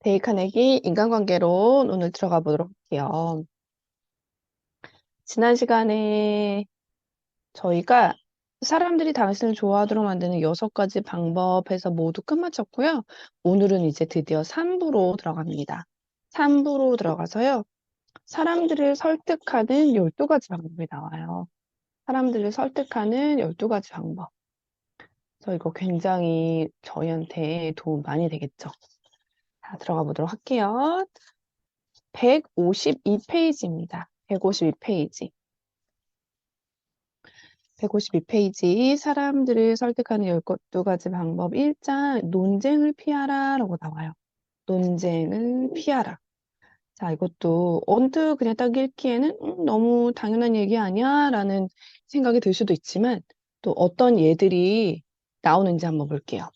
데이 카네기 인간관계론 오늘 들어가 보도록 할게요. 지난 시간에 저희가 사람들이 당신을 좋아하도록 만드는 6가지 방법에서 모두 끝마쳤고요. 오늘은 이제 드디어 3부로 들어갑니다. 3부로 들어가서요. 사람들을 설득하는 12가지 방법이 나와요. 사람들을 설득하는 12가지 방법. 그래서 이거 굉장히 저희한테 도움 많이 되겠죠. 자, 들어가 보도록 할게요. 152페이지입니다. 152페이지. 152페이지. 사람들을 설득하는 12가지 방법 1장 논쟁을 피하라 라고 나와요. 논쟁을 피하라. 자, 이것도 언뜻 그냥 딱 읽기에는 너무 당연한 얘기 아니야? 라는 생각이 들 수도 있지만 또 어떤 예들이 나오는지 한번 볼게요.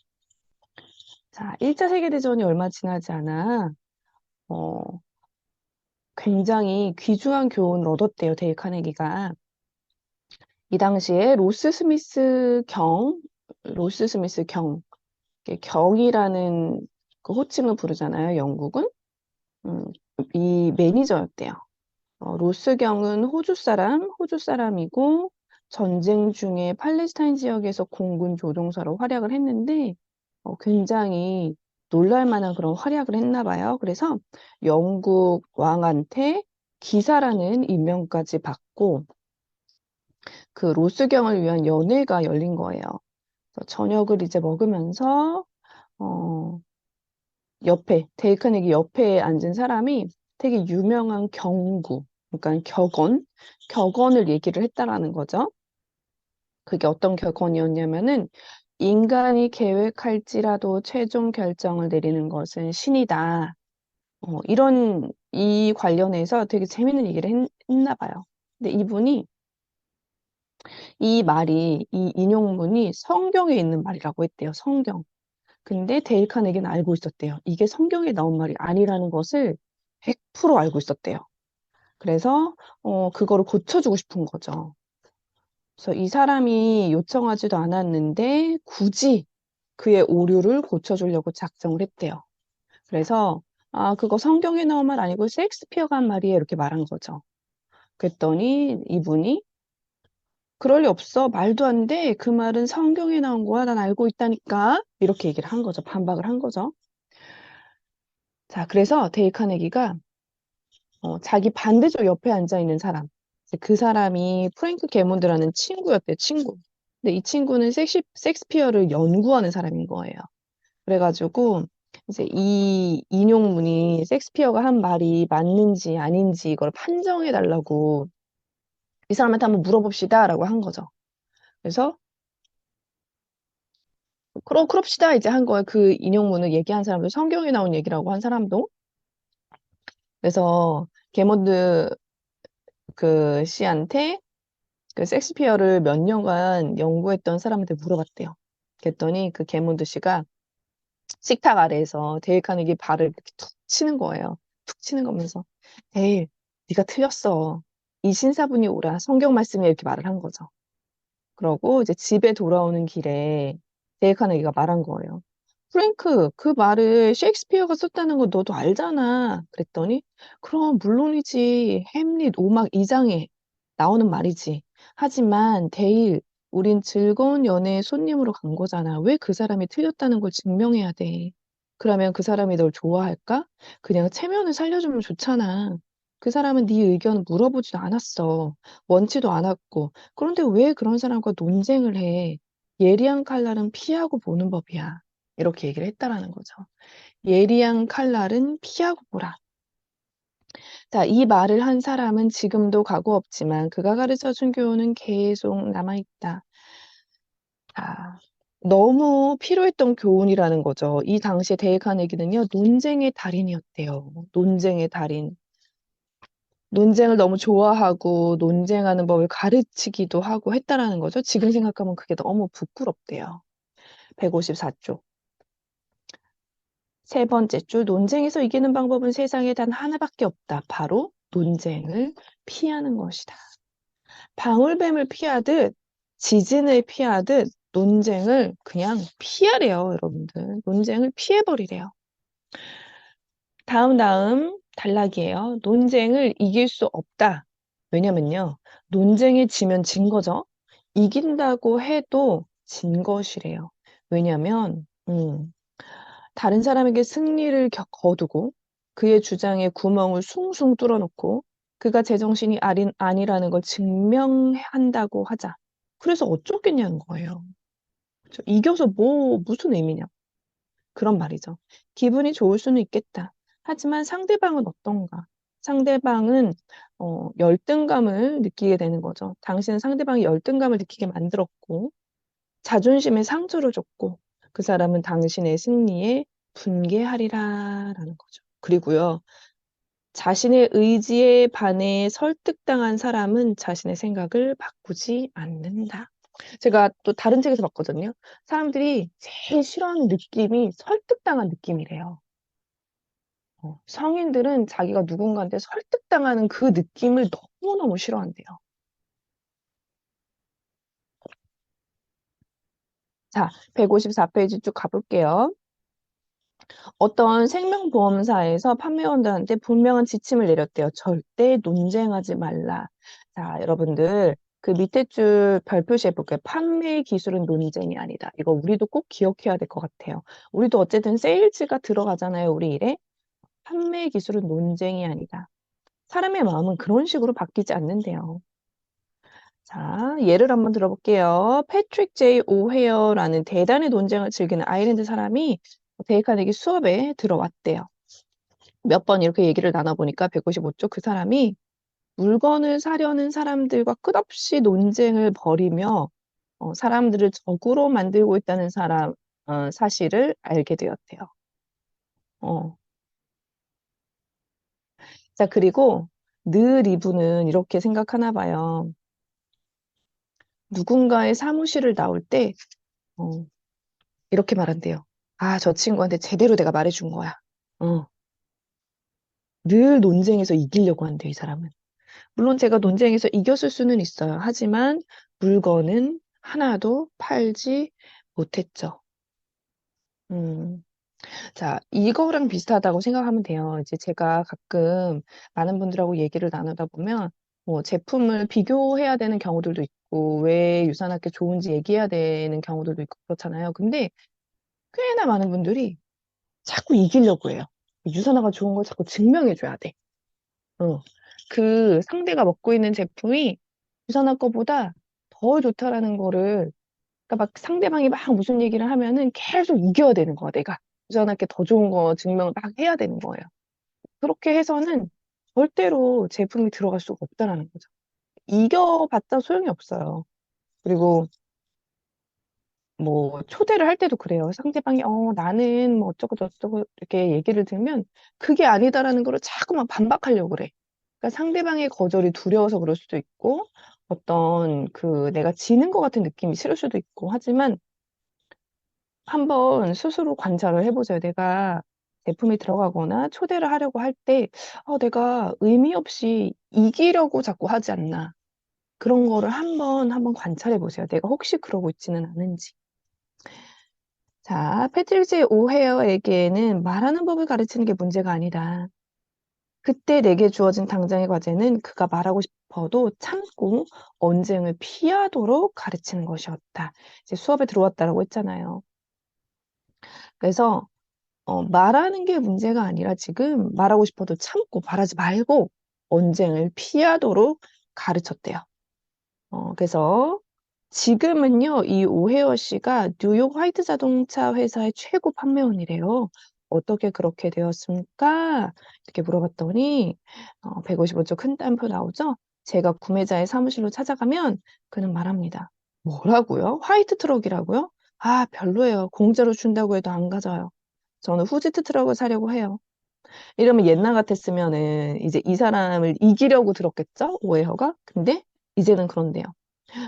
자, 1차 세계대전이 얼마 지나지 않아 어, 굉장히 귀중한 교훈을 얻었대요. 데일 카네기가. 이 당시에 로스 스미스 경, 이게 경이라는 그 호칭을 부르잖아요, 영국은. 음, 이 매니저였대요. 로스 경은 호주 사람이고, 전쟁 중에 팔레스타인 지역에서 공군 조종사로 활약을 했는데, 굉장히 놀랄 만한 그런 활약을 했나 봐요. 그래서 영국 왕한테 기사라는 임명까지 받고, 그 로스경을 위한 연회가 열린 거예요. 그래서 저녁을 이제 먹으면서 어, 데이 카네기 옆에 앉은 사람이 되게 유명한 경구, 그러니까 격언을 얘기를 했다라는 거죠. 그게 어떤 격언이었냐면은 인간이 계획할지라도 최종 결정을 내리는 것은 신이다. 이 관련해서 되게 재밌는 얘기를 했나 봐요. 근데 이 인용문이 성경에 있는 말이라고 했대요. 성경. 근데 데일 카네기는 알고 있었대요. 이게 성경에 나온 말이 아니라는 것을 100% 알고 있었대요. 그래서 그거를 고쳐주고 싶은 거죠. 그래서 이 사람이 요청하지도 않았는데 굳이 그의 오류를 고쳐주려고 작정을 했대요. 그래서 그거 성경에 나온 말 아니고 셰익스피어가 한 말이에요. 이렇게 말한 거죠. 그랬더니 이분이 그럴 리 없어. 말도 안 돼. 그 말은 성경에 나온 거야. 난 알고 있다니까. 이렇게 얘기를 한 거죠. 반박을 한 거죠. 자, 그래서 데일 카네기가 자기 반대쪽 옆에 앉아 있는 사람. 이제 그 사람이 프랭크 게몬드라는 친구였대요, 친구. 근데 이 친구는 섹스피어를 연구하는 사람인 거예요. 그래가지고 이제 이 인용문이 섹스피어가 한 말이 맞는지 아닌지 이걸 판정해 달라고 이 사람한테 한번 물어봅시다라고 한 거죠. 그래서 그럽시다 이제 한 거예요. 그 인용문을 얘기한 사람도 성경에 나온 얘기라고 한 사람도. 그래서 게몬드 그 씨한테 그 섹스피어를 몇 년간 연구했던 사람한테 물어봤대요. 그랬더니 그 게몬드 씨가 식탁 아래에서 데일 카네기 발을 이렇게 툭 치는 거예요. 툭 치는 거면서 데일, 네가 틀렸어. 이 신사분이 오라. 성경 말씀에 이렇게 말을 한 거죠. 그러고 이제 집에 돌아오는 길에 데일 카네기가 말한 거예요. 프랭크, 그 말을 셰익스피어가 썼다는 거 너도 알잖아. 그랬더니 그럼 물론이지. 햄릿 5막 2장에 나오는 말이지. 하지만 데일, 우린 즐거운 연애의 손님으로 간 거잖아. 왜 그 사람이 틀렸다는 걸 증명해야 돼? 그러면 그 사람이 널 좋아할까? 그냥 체면을 살려주면 좋잖아. 그 사람은 네 의견을 물어보지도 않았어. 원치도 않았고. 그런데 왜 그런 사람과 논쟁을 해? 예리한 칼날은 피하고 보는 법이야. 이렇게 얘기를 했다라는 거죠. 예리한 칼날은 피하고 보라. 자, 이 말을 한 사람은 지금도 가고 없지만 그가 가르쳐 준 교훈은 계속 남아있다. 자, 너무 필요했던 교훈이라는 거죠. 이 당시에 데일 카네기는요, 논쟁의 달인이었대요. 논쟁의 달인. 논쟁을 너무 좋아하고 논쟁하는 법을 가르치기도 하고 했다라는 거죠. 지금 생각하면 그게 너무 부끄럽대요. 154쪽. 세 번째 줄, 논쟁에서 이기는 방법은 세상에 단 하나밖에 없다. 바로 논쟁을 피하는 것이다. 방울뱀을 피하듯, 지진을 피하듯 논쟁을 그냥 피하래요, 여러분들. 논쟁을 피해버리래요. 다음 단락이에요. 논쟁을 이길 수 없다. 왜냐면요. 논쟁에 지면 진 거죠. 이긴다고 해도 진 것이래요. 왜냐면 다른 사람에게 승리를 거두고 그의 주장에 구멍을 숭숭 뚫어놓고 그가 제정신이 아니라는 걸 증명한다고 하자. 그래서 어쩌겠냐는 거예요. 그쵸? 이겨서 무슨 의미냐. 그런 말이죠. 기분이 좋을 수는 있겠다. 하지만 상대방은 어떤가? 상대방은 열등감을 느끼게 되는 거죠. 당신은 상대방이 열등감을 느끼게 만들었고 자존심에 상처를 줬고 그 사람은 당신의 승리에 분개하리라라는 거죠. 그리고요. 자신의 의지에 반해 설득당한 사람은 자신의 생각을 바꾸지 않는다. 제가 또 다른 책에서 봤거든요. 사람들이 제일 싫어하는 느낌이 설득당한 느낌이래요. 성인들은 자기가 누군가한테 설득당하는 그 느낌을 너무너무 싫어한대요. 자, 154페이지 쭉 가볼게요. 어떤 생명보험사에서 판매원들한테 분명한 지침을 내렸대요. 절대 논쟁하지 말라. 자, 여러분들 그 밑에 줄 별표시해 볼게요. 판매 기술은 논쟁이 아니다. 이거 우리도 꼭 기억해야 될 것 같아요. 우리도 어쨌든 세일즈가 들어가잖아요. 우리 일에. 판매 기술은 논쟁이 아니다. 사람의 마음은 그런 식으로 바뀌지 않는데요. 자, 예를 한번 들어볼게요. 패트릭 제이 오헤어라는 대단히 논쟁을 즐기는 아일랜드 사람이 데이카네기 수업에 들어왔대요. 몇 번 이렇게 얘기를 나눠보니까 155쪽 그 사람이 물건을 사려는 사람들과 끝없이 논쟁을 벌이며 사람들을 적으로 만들고 있다는 사실을 알게 되었대요. 어. 자, 그리고 늘 이분은 이렇게 생각하나 봐요. 누군가의 사무실을 나올 때 어, 이렇게 말한대요. 아, 저 친구한테 제대로 내가 말해준 거야. 어, 늘 논쟁에서 이기려고 한대요, 이 사람은. 물론 제가 논쟁에서 이겼을 수는 있어요. 하지만 물건은 하나도 팔지 못했죠. 음. 자, 이거랑 비슷하다고 생각하면 돼요. 이제 제가 가끔 많은 분들하고 얘기를 나누다 보면 뭐 제품을 비교해야 되는 경우들도 있고 왜 유산학계 좋은지 얘기해야 되는 경우들도 있고 그렇잖아요. 근데 꽤나 많은 분들이 자꾸 이기려고 해요. 유산화가 좋은 걸 자꾸 증명해 줘야 돼. 어. 그 상대가 먹고 있는 제품이 유산화 거보다 더 좋다라는 거를 그러니까 막 상대방이 막 무슨 얘기를 하면은 계속 이겨야 되는 거야, 내가. 유산화 게 더 좋은 거 증명을 막 해야 되는 거예요. 그렇게 해서는 절대로 제품이 들어갈 수가 없다라는 거죠. 이겨봤자 소용이 없어요. 그리고 뭐 초대를 할 때도 그래요. 상대방이 나는 뭐 어쩌고 저쩌고 이렇게 얘기를 들으면 그게 아니다라는 거를 자꾸만 반박하려고 그래. 그러니까 상대방의 거절이 두려워서 그럴 수도 있고 어떤 그 내가 지는 것 같은 느낌이 싫을 수도 있고 하지만 한번 스스로 관찰을 해보세요. 내가 제품이 들어가거나 초대를 하려고 할 때 내가 의미 없이 이기려고 자꾸 하지 않나. 그런 거를 한번 관찰해 보세요. 내가 혹시 그러고 있지는 않은지. 자, 패트리지 오헤어에게는 말하는 법을 가르치는 게 문제가 아니다. 그때 내게 주어진 당장의 과제는 그가 말하고 싶어도 참고 언쟁을 피하도록 가르치는 것이었다. 이제 수업에 들어왔다라고 했잖아요. 그래서 말하는 게 문제가 아니라 지금 말하고 싶어도 참고 말하지 말고 언쟁을 피하도록 가르쳤대요. 그래서 지금은요, 이 오헤어 씨가 뉴욕 화이트 자동차 회사의 최고 판매원이래요. 어떻게 그렇게 되었습니까? 이렇게 물어봤더니 155쪽 큰 따옴표 나오죠? 제가 구매자의 사무실로 찾아가면 그는 말합니다. 뭐라고요? 화이트 트럭이라고요? 아, 별로예요. 공짜로 준다고 해도 안 가져요. 저는 후지트 트럭을 사려고 해요. 이러면 옛날 같았으면은 이제 이 사람을 이기려고 들었겠죠? 오해허가? 근데 이제는 그런데요.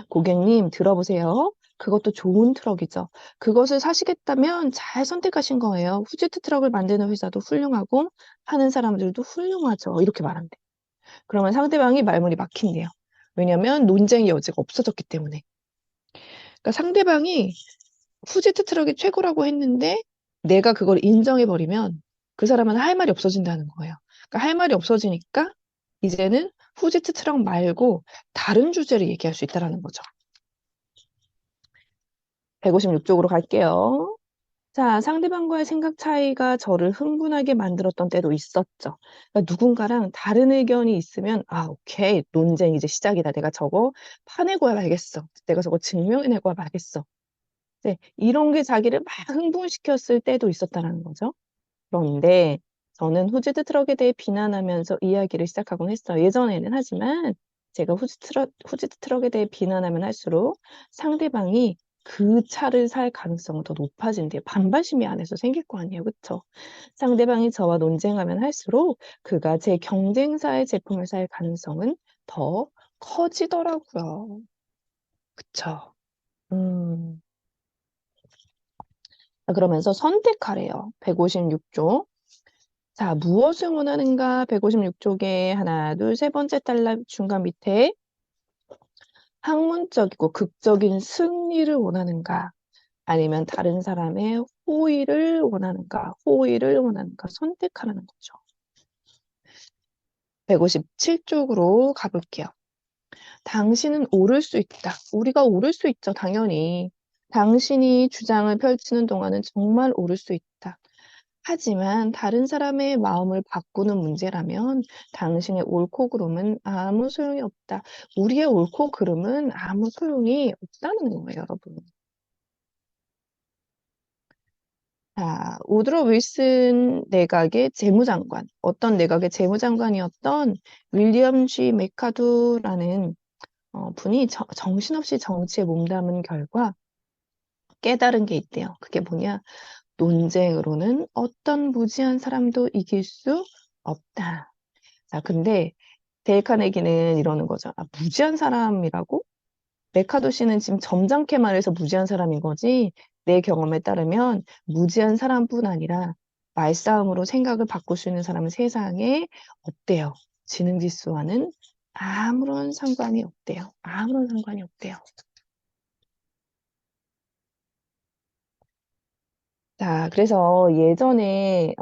고객님, 들어보세요. 그것도 좋은 트럭이죠. 그것을 사시겠다면 잘 선택하신 거예요. 후지트 트럭을 만드는 회사도 훌륭하고 하는 사람들도 훌륭하죠. 이렇게 말한대. 그러면 상대방이 말문이 막힌대요. 왜냐면 논쟁의 여지가 없어졌기 때문에. 그러니까 상대방이 후지트 트럭이 최고라고 했는데 내가 그걸 인정해버리면 그 사람은 할 말이 없어진다는 거예요. 그러니까 할 말이 없어지니까 이제는 후지트 트럭 말고 다른 주제를 얘기할 수 있다라는 거죠. 156쪽으로 갈게요. 자, 상대방과의 생각 차이가 저를 흥분하게 만들었던 때도 있었죠. 그러니까 누군가랑 다른 의견이 있으면, 아, 오케이. 논쟁 이제 시작이다. 내가 저거 파내고야 말겠어. 내가 저거 증명해내고야 말겠어. 네, 이런 게 자기를 막 흥분시켰을 때도 있었다는 거죠. 그런데 저는 후지트 트럭에 대해 비난하면서 이야기를 시작하곤 했어요. 예전에는 하지만 제가 후지트 트럭에 대해 비난하면 할수록 상대방이 그 차를 살 가능성은 더 높아진대요. 반발심이 안에서 생길 거 아니에요. 그쵸? 상대방이 저와 논쟁하면 할수록 그가 제 경쟁사의 제품을 살 가능성은 더 커지더라고요. 그쵸? 음. 그러면서 선택하래요. 156조. 자, 무엇을 원하는가? 156쪽에 하나, 둘, 세 번째 달라 중간 밑에 학문적이고 극적인 승리를 원하는가? 아니면 다른 사람의 호의를 원하는가? 선택하라는 거죠. 157쪽으로 가볼게요. 당신은 오를 수 있다. 우리가 오를 수 있죠, 당연히. 당신이 주장을 펼치는 동안은 정말 오를 수 있다. 하지만 다른 사람의 마음을 바꾸는 문제라면 당신의 옳고 그름은 아무 소용이 없다. 우리의 옳고 그름은 아무 소용이 없다는 거예요, 여러분. 자, 우드로 윌슨 내각의 재무장관, 어떤 내각의 재무장관이었던 윌리엄 G. 메카두라는 분이 정신없이 정치에 몸담은 결과 깨달은 게 있대요. 그게 뭐냐? 논쟁으로는 어떤 무지한 사람도 이길 수 없다. 자, 근데 데일 카네기는 이러는 거죠. 아, 무지한 사람이라고? 메카도 씨는 지금 점잖게 말해서 무지한 사람인 거지. 내 경험에 따르면 무지한 사람뿐 아니라 말싸움으로 생각을 바꿀 수 있는 사람은 세상에 없대요. 지능 지수와는 아무런 상관이 없대요. 아무런 상관이 없대요. 자, 그래서 예전에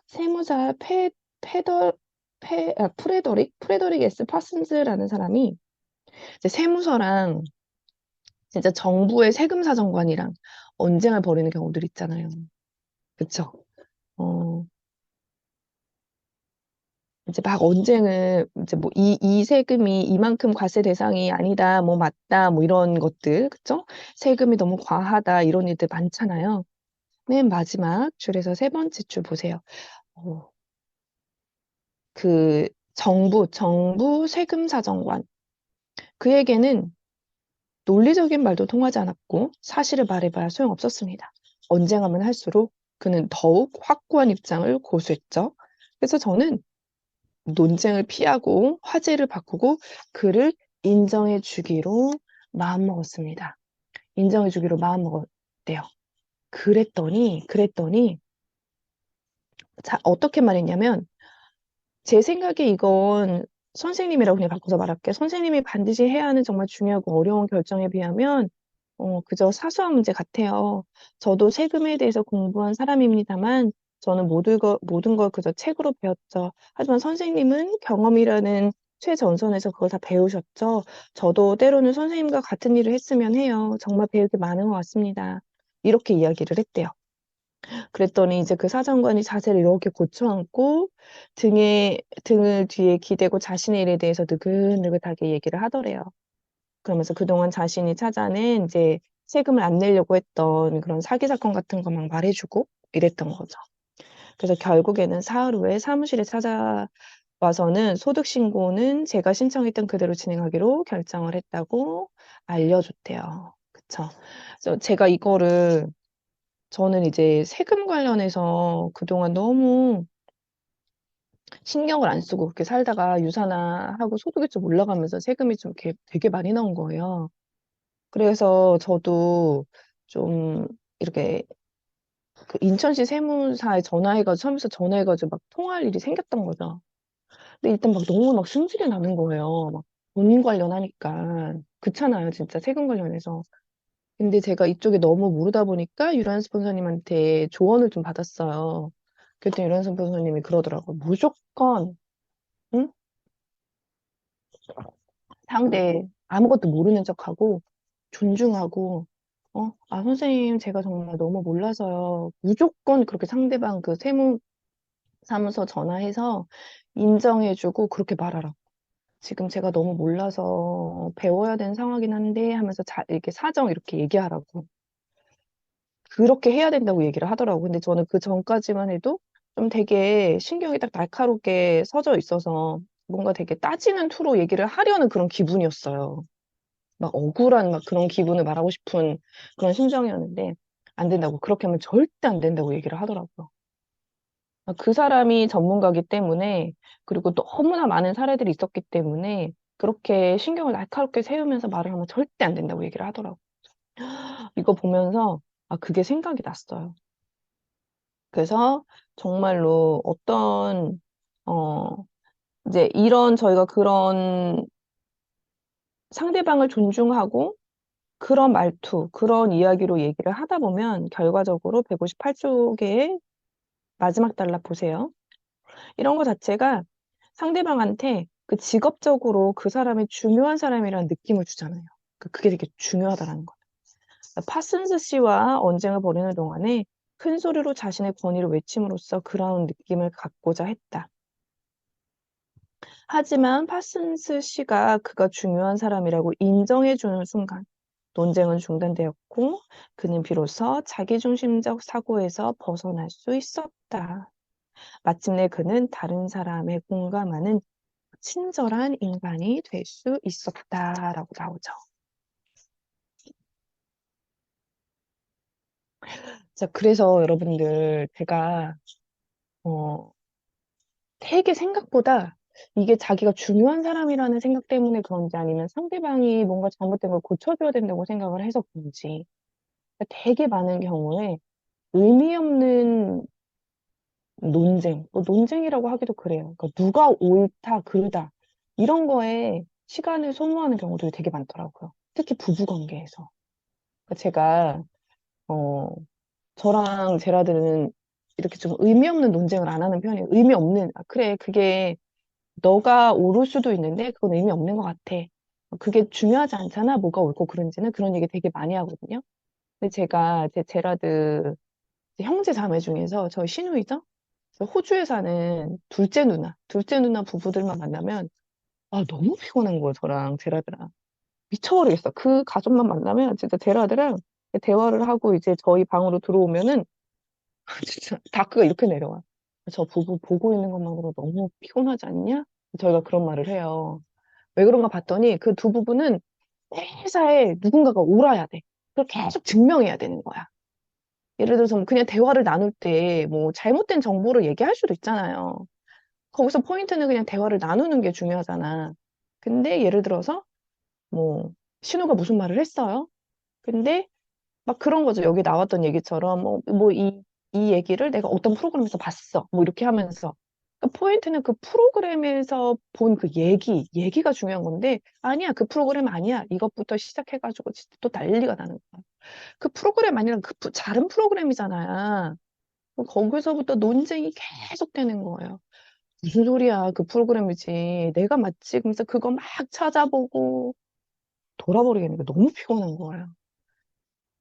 세무사 페더 프레더릭 S 파슨즈라는 사람이 이제 세무서랑 진짜 정부의 세금 사정관이랑 언쟁을 벌이는 경우들 있잖아요. 그쵸? 어, 이제 막 언쟁을 이제 뭐 이 세금이 이만큼 과세 대상이 아니다, 뭐 맞다, 뭐 이런 것들, 그쵸? 세금이 너무 과하다 이런 일들 많잖아요. 맨 마지막 줄에서 세 번째 줄 보세요. 어, 그 정부 세금사정관 그에게는 논리적인 말도 통하지 않았고 사실을 말해봐야 소용없었습니다. 언쟁하면 할수록 그는 더욱 확고한 입장을 고수했죠. 그래서 저는 논쟁을 피하고 화제를 바꾸고 그를 인정해 주기로 마음먹었습니다. 인정해 주기로 마음먹었대요. 그랬더니 자, 어떻게 말했냐면 제 생각에 이건 선생님이라고 그냥 바꿔서 말할게요. 선생님이 반드시 해야 하는 정말 중요하고 어려운 결정에 비하면 그저 사소한 문제 같아요. 저도 세금에 대해서 공부한 사람입니다만 저는 모든 걸 그저 책으로 배웠죠. 하지만 선생님은 경험이라는 최전선에서 그걸 다 배우셨죠. 저도 때로는 선생님과 같은 일을 했으면 해요. 정말 배울 게 많은 것 같습니다. 이렇게 이야기를 했대요. 그랬더니 이제 그 사정관이 자세를 이렇게 고쳐 앉고 등을 뒤에 기대고 자신의 일에 대해서 느긋느긋하게 얘기를 하더래요. 그러면서 그동안 자신이 찾아낸 이제 세금을 안 내려고 했던 그런 사기 사건 같은 거 막 말해주고 이랬던 거죠. 그래서 결국에는 사흘 후에 사무실에 찾아와서는 소득 신고는 제가 신청했던 그대로 진행하기로 결정을 했다고 알려줬대요. 그쵸? 그래서 제가 이거를 저는 이제 세금 관련해서 그동안 너무 신경을 안 쓰고 그렇게 살다가 유산하고 소득이 좀 올라가면서 세금이 좀 이렇게 되게 많이 나온 거예요. 그래서 저도 좀 이렇게 그 인천시 세무사에 전화해가지고 막 통화할 일이 생겼던 거죠. 근데 일단 막 너무 막 승질이 나는 거예요. 막 돈 관련하니까. 그렇잖아요, 진짜 세금 관련해서. 근데 제가 이쪽에 너무 모르다 보니까 유란 스폰서님한테 조언을 좀 받았어요. 그랬더니 류현상 변호사님이 그러더라고요. 무조건, 응? 상대 아무것도 모르는 척하고, 존중하고, 선생님, 제가 정말 너무 몰라서요. 무조건 그렇게 상대방 그 세무사무소 전화해서 인정해주고 그렇게 말하라. 지금 제가 너무 몰라서 배워야 되는 상황이긴 한데 하면서 이렇게 사정 이렇게 얘기하라고. 그렇게 해야 된다고 얘기를 하더라고. 근데 저는 그 전까지만 해도 좀 되게 신경이 딱 날카롭게 서져 있어서 뭔가 되게 따지는 투로 얘기를 하려는 그런 기분이었어요. 막 억울한 막 그런 기분을 말하고 싶은 그런 심정이었는데 안 된다고. 그렇게 하면 절대 안 된다고 얘기를 하더라고요. 그 사람이 전문가기 때문에 그리고 너무나 많은 사례들이 있었기 때문에 그렇게 신경을 날카롭게 세우면서 말을 하면 절대 안 된다고 얘기를 하더라고요. 이거 보면서 그게 생각이 났어요. 그래서 정말로 어, 이제 저희가 그런 상대방을 존중하고 그런 말투, 그런 이야기로 얘기를 하다 보면 결과적으로 158쪽의 마지막 단락 보세요. 이런 거 자체가 상대방한테 그 직업적으로 그 사람이 중요한 사람이라는 느낌을 주잖아요. 그게 되게 중요하다라는 거. 파슨스 씨와 언쟁을 벌이는 동안에 큰 소리로 자신의 권위를 외침으로써 그런 느낌을 갖고자 했다. 하지만 파슨스 씨가 그가 중요한 사람이라고 인정해주는 순간 논쟁은 중단되었고 그는 비로소 자기중심적 사고에서 벗어날 수 있었다. 마침내 그는 다른 사람에 공감하는 친절한 인간이 될 수 있었다라고 나오죠. 자, 그래서 여러분들 제가 어, 되게 생각보다 이게 자기가 중요한 사람이라는 생각 때문에 그런지 아니면 상대방이 뭔가 잘못된 걸 고쳐줘야 된다고 생각을 해서 그런지 되게 많은 경우에 의미 없는 논쟁, 뭐 논쟁이라고 하기도 그래요. 그러니까 누가 옳다, 그르다 이런 거에 시간을 소모하는 경우들이 되게 많더라고요. 특히 부부 관계에서. 그러니까 제가 어, 저랑 제라드는 이렇게 좀 의미 없는 논쟁을 안 하는 편이에요. 의미 없는, 그래, 그게 너가 옳을 수도 있는데 그건 의미 없는 것 같아. 그게 중요하지 않잖아. 뭐가 옳고 그른지는 그런 얘기 되게 많이 하거든요. 근데 제가 제 제라드 형제 자매 중에서 저희 시누이죠? 호주에 사는 둘째 누나 부부들만 만나면 너무 피곤한 거예요. 저랑 제라드랑. 미쳐버리겠어. 그 가족만 만나면 진짜 제라드랑 대화를 하고 이제 저희 방으로 들어오면은 진짜 다크가 이렇게 내려와. 저 부부 보고 있는 것만으로 너무 피곤하지 않냐? 저희가 그런 말을 해요. 왜 그런가 봤더니 그 두 부부는 회사에 누군가가 옳아야 돼. 그걸 계속 증명해야 되는 거야. 예를 들어서 뭐 그냥 대화를 나눌 때 뭐 잘못된 정보를 얘기할 수도 있잖아요. 거기서 포인트는 그냥 대화를 나누는 게 중요하잖아. 근데 예를 들어서 뭐 신우가 무슨 말을 했어요. 근데 막 그런 거죠. 여기 나왔던 얘기처럼 이 얘기를 내가 어떤 프로그램에서 봤어. 뭐 이렇게 하면서 포인트는 그 프로그램에서 본 그 얘기가 중요한 건데 아니야. 그 프로그램 아니야. 이것부터 시작해가지고 진짜 또 난리가 나는 거야. 그 프로그램 아니라 다른 프로그램이잖아. 거기서부터 논쟁이 계속 되는 거예요. 무슨 소리야. 그 프로그램이지. 내가 맞지. 그러면서 그거 막 찾아보고 돌아버리겠는 거 너무 피곤한 거예요.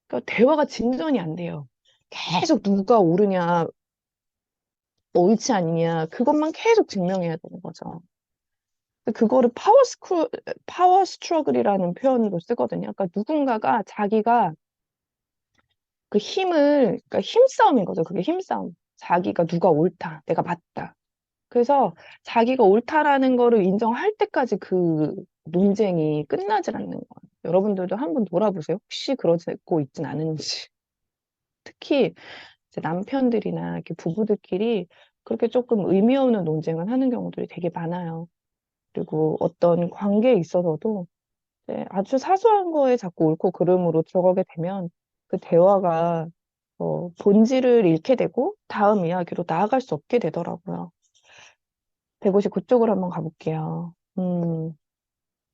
그러니까 대화가 진전이 안 돼요. 계속 누가 옳으냐, 옳지 않냐, 그것만 계속 증명해야 되는 거죠. 그거를 파워 스트러글이라는 표현으로 쓰거든요. 그러니까 누군가가 자기가 그러니까 힘싸움인 거죠. 그게 힘싸움. 자기가 누가 옳다, 내가 맞다. 그래서 자기가 옳다라는 거를 인정할 때까지 그 논쟁이 끝나질 않는 거예요. 여러분들도 한번 돌아보세요. 혹시 그러고 있진 않은지. 특히 이제 남편들이나 이렇게 부부들끼리 그렇게 조금 의미 없는 논쟁을 하는 경우들이 되게 많아요. 그리고 어떤 관계에 있어서도 이제 아주 사소한 거에 자꾸 옳고 그름으로 들어가게 되면 그 대화가 본질을 잃게 되고 다음 이야기로 나아갈 수 없게 되더라고요. 159쪽으로 한번 가볼게요.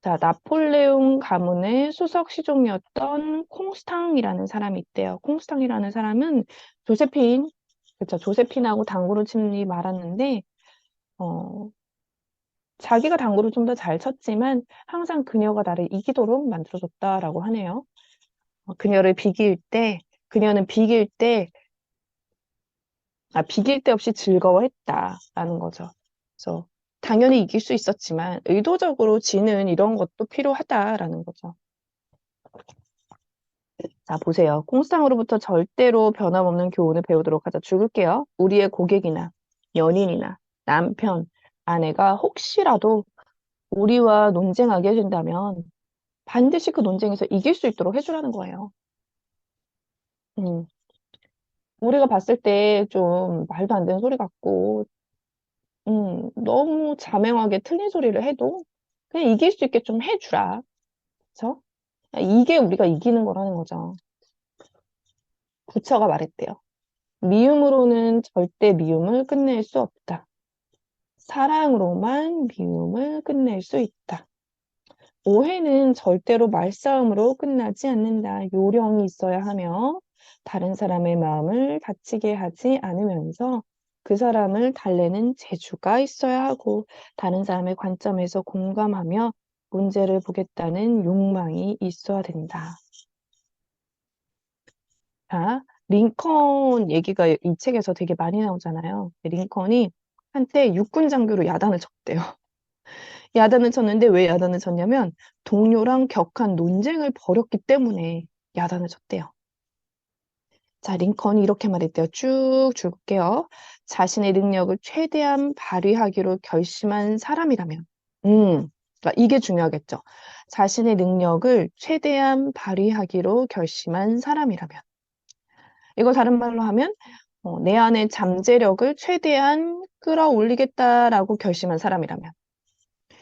자, 나폴레옹 가문의 수석 시종이었던 콩스탕이라는 사람이 있대요. 콩스탕이라는 사람은 조세핀 그쵸. 조세핀하고 당구를 치니 말았는데, 어, 자기가 당구를 좀 더 잘 쳤지만 항상 그녀가 나를 이기도록 만들어줬다라고 하네요. 그녀를 비길 때, 그녀는 비길 때 없이 즐거워했다라는 거죠. 그래서 당연히 이길 수 있었지만 의도적으로 지는 이런 것도 필요하다라는 거죠. 자, 보세요. 콩상으로부터 절대로 변함없는 교훈을 배우도록 하자. 죽을게요. 우리의 고객이나 연인이나 남편, 아내가 혹시라도 우리와 논쟁하게 된다면 반드시 그 논쟁에서 이길 수 있도록 해주라는 거예요. 음, 우리가 봤을 때 좀 말도 안 되는 소리 같고, 너무 자명하게 틀린 소리를 해도 그냥 이길 수 있게 좀 해주라. 그쵸? 이게 우리가 이기는 거라는 거죠. 부처가 말했대요. 미움으로는 절대 미움을 끝낼 수 없다. 사랑으로만 미움을 끝낼 수 있다. 오해는 절대로 말싸움으로 끝나지 않는다. 요령이 있어야 하며 다른 사람의 마음을 다치게 하지 않으면서 그 사람을 달래는 재주가 있어야 하고 다른 사람의 관점에서 공감하며 문제를 보겠다는 욕망이 있어야 된다. 자, 링컨 얘기가 이 책에서 되게 많이 나오잖아요. 링컨이 한때 육군 장교로 야단을 쳤대요. 야단을 쳤는데 왜 야단을 쳤냐면 동료랑 격한 논쟁을 벌였기 때문에 야단을 쳤대요. 자, 링컨이 이렇게 말했대요. 쭉 줄게요. 자신의 능력을 최대한 발휘하기로 결심한 사람이라면, 그러니까 이게 중요하겠죠. 자신의 능력을 최대한 발휘하기로 결심한 사람이라면, 이거 다른 말로 하면 내 안의 잠재력을 최대한 끌어올리겠다라고 결심한 사람이라면,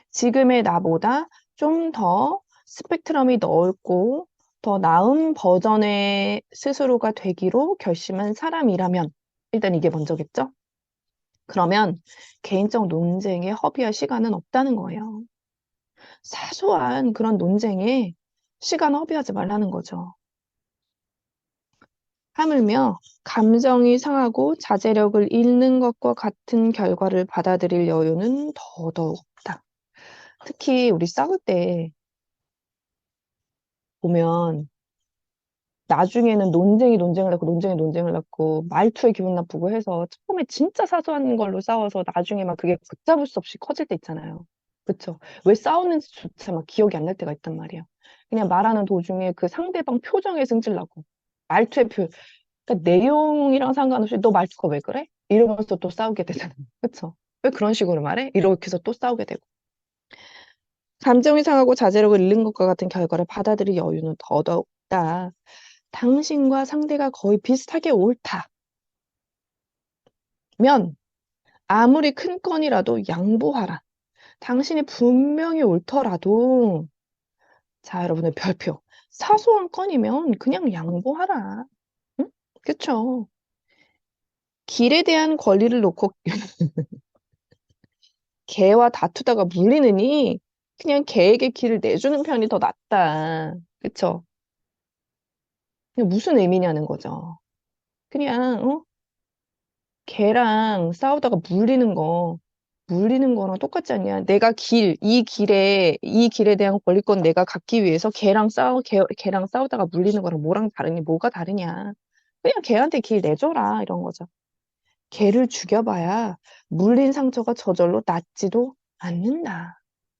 지금의 나보다 좀 더 스펙트럼이 넓고 더 나은 버전의 스스로가 되기로 결심한 사람이라면 일단 이게 먼저겠죠? 그러면 개인적 논쟁에 허비할 시간은 없다는 거예요. 사소한 그런 논쟁에 시간 허비하지 말라는 거죠. 하물며 감정이 상하고 자제력을 잃는 것과 같은 결과를 받아들일 여유는 더더욱 없다. 특히 우리 싸울 때 보면 나중에는 논쟁이 논쟁을 낳고 말투에 기분 나쁘고 해서 처음에 진짜 사소한 걸로 싸워서 나중에 막 그게 걷잡을 수 없이 커질 때 있잖아요. 그쵸? 왜 싸우는지조차 막 기억이 안 날 때가 있단 말이에요. 그냥 말하는 도중에 그 상대방 표정에 승질나고 말투의 그러니까 내용이랑 상관없이 너 말투가 왜 그래? 이러면서 또 싸우게 되잖아요. 그쵸? 왜 그런 식으로 말해? 이렇게 해서 또 싸우게 되고. 감정이 상하고 자제력을 잃는 것과 같은 결과를 받아들일 여유는 더더욱 없다. 당신과 상대가 거의 비슷하게 옳다면 아무리 큰 건이라도 양보하라. 당신이 분명히 옳더라도 자, 여러분의 별표. 사소한 건이면 그냥 양보하라. 응? 그쵸? 길에 대한 권리를 놓고 개와 다투다가 물리느니 그냥 개에게 길을 내주는 편이 더 낫다. 그쵸? 이게 무슨 의미냐는 거죠. 그냥 걔랑 싸우다가 물리는 거랑 똑같지 않냐? 내가 이 길에 대한 권리권 내가 갖기 위해서 걔랑 싸우다가 물리는 거랑 뭐가 다르냐? 그냥 걔한테 길 내줘라, 이런 거죠. 걔를 죽여봐야 물린 상처가 저절로 낫지도 않는다.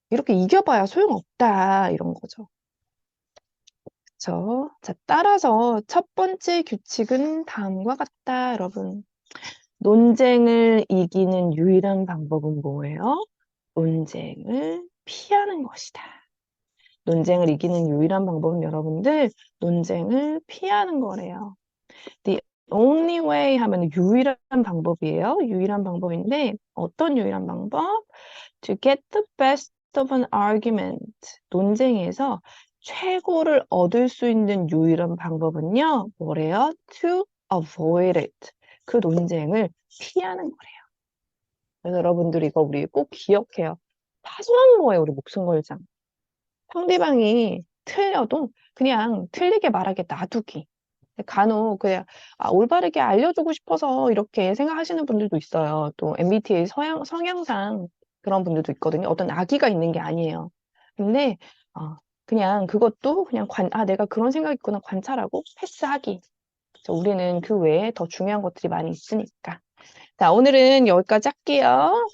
이렇게 이겨봐야 소용없다, 이런 거죠. 자, 따라서 첫 번째 규칙은 다음과 같다, 여러분. 논쟁을 이기는 유일한 방법은 뭐예요? 논쟁을 피하는 것이다. 논쟁을 이기는 유일한 방법은 여러분들 논쟁을 피하는 거래요. The only way 하면 유일한 방법이에요. 유일한 방법인데 어떤 유일한 방법? To get the best of an argument. 논쟁에서 최고를 얻을 수 있는 유일한 방법은요. 뭐래요? To avoid it. 그 논쟁을 피하는 거래요. 그래서 여러분들 이거 우리 꼭 기억해요. 사소한 거예요, 우리 목숨 걸자. 상대방이 틀려도 그냥 틀리게 말하게 놔두기. 간혹 그냥 올바르게 알려주고 싶어서 이렇게 생각하시는 분들도 있어요. 또 MBTI 성향상 그런 분들도 있거든요. 어떤 악의가 있는 게 아니에요. 근데 그냥 그것도 그냥 내가 그런 생각이 있구나 관찰하고 패스하기. 우리는 그 외에 더 중요한 것들이 많이 있으니까. 자, 오늘은 여기까지 할게요.